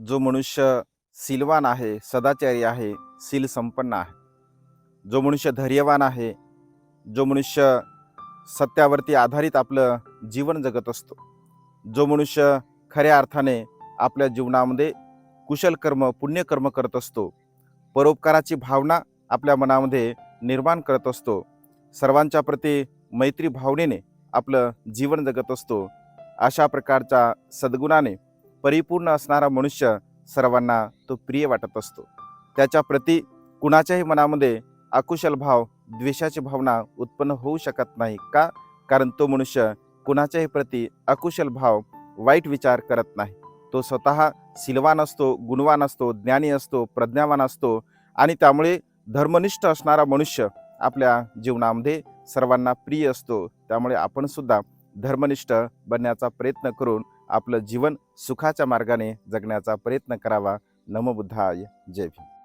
जो मनुष्य शीलवान आहे, सदाचारी आहे, शील संपन्न आहे. जो मनुष्य धैर्यवान आहे, जो मनुष्य सत्यावरती आधारित आपलं जीवन जगत असतो, जो मनुष्य खऱ्या अर्थाने आपल्या जीवनामध्ये कुशल कर्म, पुण्यकर्म करत असतो, परोपकाराची भावना आपल्या मनामध्ये निर्माण करत असतो, सर्वांच्या प्रती मैत्री भावनेने आपलं जीवन जगत असतो, अशा प्रकारच्या सद्गुणाने परिपूर्ण असणारा मनुष्य सर्वांना तो प्रिय वाटत असतो. त्याच्या प्रती कुणाच्याही मनामध्ये अकुशल भाव, द्वेषाची भावना उत्पन्न होऊ शकत नाही. का? कारण तो मनुष्य कुणाच्याही प्रती अकुशल भाव, वाईट विचार करत नाही. तो स्वतः शीलवान असतो, गुणवान असतो, ज्ञानी असतो, प्रज्ञावान असतो आणि त्यामुळे धर्मनिष्ठ असणारा मनुष्य आपल्या जीवनामध्ये सर्वांना प्रिय असतो. त्यामुळे आपण सुद्धा धर्मनिष्ठ बनण्याचा प्रयत्न करून आपलं जीवन सुखाच्या मार्गाने जगण्याचा प्रयत्न करावा. नमो बुद्धाय. जय भीम.